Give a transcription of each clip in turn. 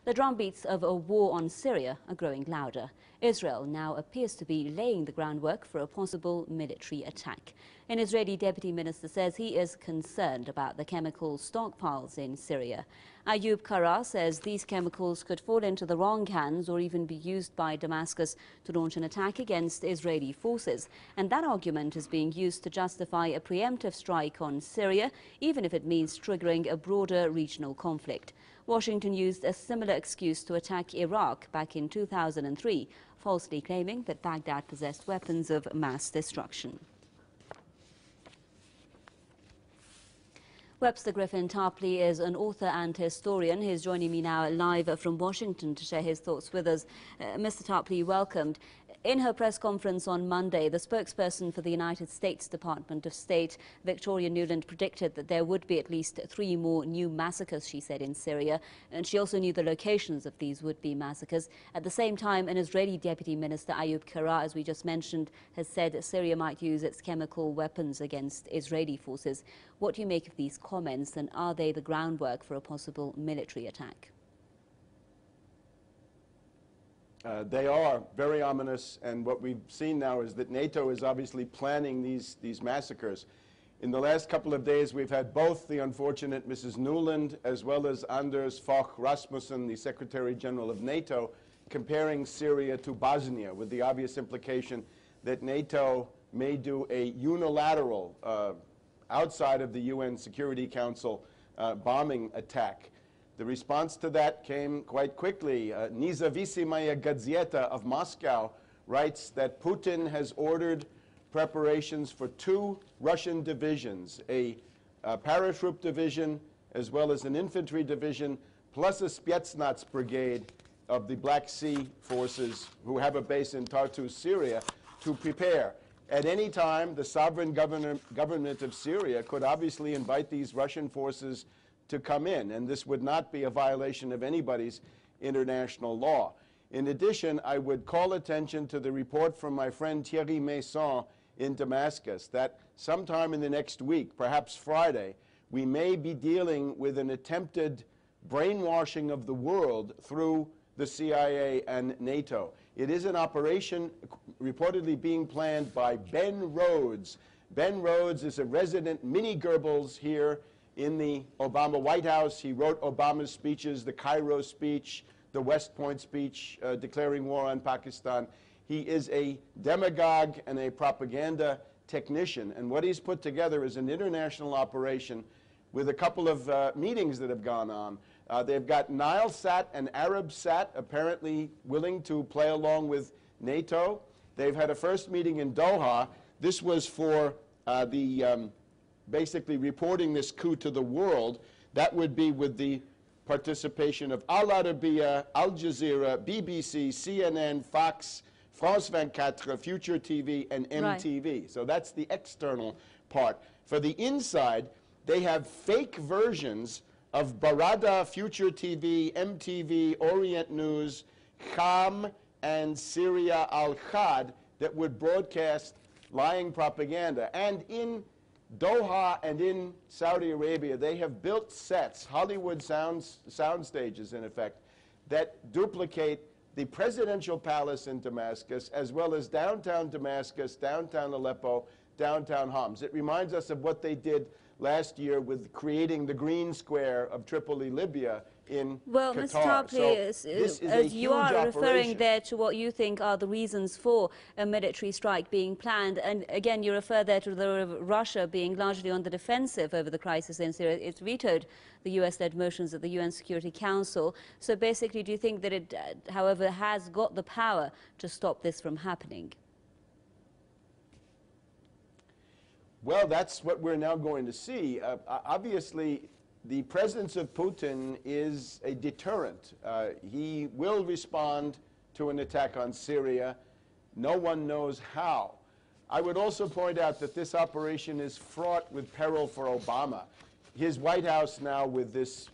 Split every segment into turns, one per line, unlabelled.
The drumbeats of a war on Syria are growing louder. Israel now appears to be laying the groundwork for a possible military attack. An Israeli deputy minister says he is concerned about the chemical stockpiles in Syria. Ayub Kara says these chemicals could fall into the wrong hands or even be used by Damascus to launch an attack against Israeli forces. And that argument is being used to justify a preemptive strike on Syria, even if it means triggering a broader regional conflict. Washington used a similar excuse to attack Iraq back in 2003, falsely claiming that Baghdad possessed weapons of mass destruction. Webster Griffin Tarpley is an author and historian. He's joining me now live from Washington to share his thoughts with us. Mr. Tarpley, welcomed. In her press conference on Monday, the spokesperson for the United States Department of State, Victoria Nuland, predicted that there would be at least 3 more new massacres, she said, in Syria. And she also knew the locations of these would-be massacres. At the same time, an Israeli Deputy Minister, Ayub Kara, as we just mentioned, has said Syria might use its chemical weapons against Israeli forces. What do you make of these comments, and are they the groundwork for a possible military attack?
They are very ominous, and what we've seen now is that NATO is obviously planning these massacres. In the last couple of days, we've had both the unfortunate Mrs. Nuland as well as Anders Fogh Rasmussen, the Secretary General of NATO, comparing Syria to Bosnia, with the obvious implication that NATO may do a unilateral, outside of the UN Security Council, bombing attack. The response to that came quite quickly. Nezavisimaya Gazeta of Moscow writes that Putin has ordered preparations for 2 Russian divisions, a paratroop division as well as an infantry division, plus a Spetsnaz brigade of the Black Sea forces who have a base in Tartus, Syria, to prepare. At any time, the sovereign government of Syria could obviously invite these Russian forces to come in, and this would not be a violation of anybody's international law. In addition, I would call attention to the report from my friend Thierry Maison in Damascus that sometime in the next week, perhaps Friday, we may be dealing with an attempted brainwashing of the world through the CIA and NATO. It is an operation reportedly being planned by Ben Rhodes. Ben Rhodes is a resident mini Goebbels here in the Obama White House. He wrote Obama's speeches, the Cairo speech, the West Point speech declaring war on Pakistan. He is a demagogue and a propaganda technician. And what he's put together is an international operation with a couple of meetings that have gone on. They've got Nilesat and Arabsat apparently willing to play along with NATO. They've had a first meeting in Doha. This was for basically reporting this coup to the world. That would be with the participation of Al Arabiya, Al Jazeera, BBC, CNN, Fox, France 24, Future TV, and MTV. Right. So that's the external part. For the inside, they have fake versions of Barada, Future TV, MTV, Orient News, Kham, and Syria Al-Khad that would broadcast lying propaganda. And in Doha and in Saudi Arabia, they have built sets, Hollywood sound stages in effect, that duplicate the presidential palace in Damascus, as well as downtown Damascus, downtown Aleppo, downtown Homs. It reminds us of what they did last year with creating the Green Square of Tripoli, Libya, in
Well,
Qatar.
Mr. Tarpley,
So
as you are
operation.
referring there to what you think are the reasons for a military strike being planned, and again you refer there to Russia being largely on the defensive over the crisis in Syria. It's vetoed the US-led motions at the UN Security Council. So basically, do you think that it, however, has got the power to stop this from happening?
Well, that's what we're now going to see. Obviously, the presence of Putin is a deterrent. He will respond to an attack on Syria. No one knows how. I would also point out that this operation is fraught with peril for Obama. His White House now, with this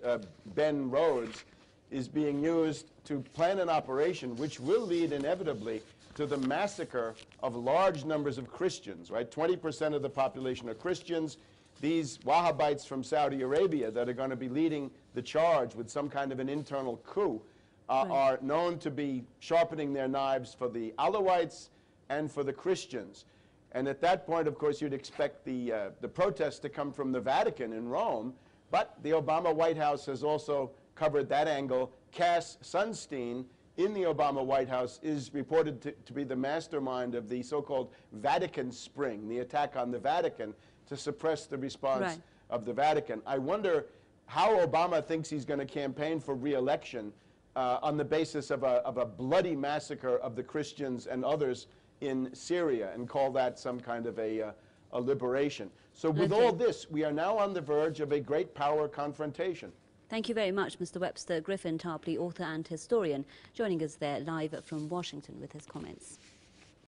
Ben Rhodes, is being used to plan an operation which will lead inevitably to the massacre of large numbers of Christians, right? 20% of the population are Christians. These Wahhabites from Saudi Arabia that are going to be leading the charge with some kind of an internal coup are known to be sharpening their knives for the Alawites and for the Christians. And at that point, of course, you'd expect the protests to come from the Vatican in Rome, but the Obama White House has also covered that angle. Cass Sunstein in the Obama White House is reported to be the mastermind of the so-called Vatican Spring, the attack on the Vatican to suppress the response of the Vatican. I wonder how Obama thinks he's going to campaign for re-election on the basis of a bloody massacre of the Christians and others in Syria, and call that some kind of a liberation. So with all this, we are now on the verge of a great power confrontation.
Thank you very much, Mr. Webster. Griffin Tarpley, author and historian, joining us there live from Washington with his comments.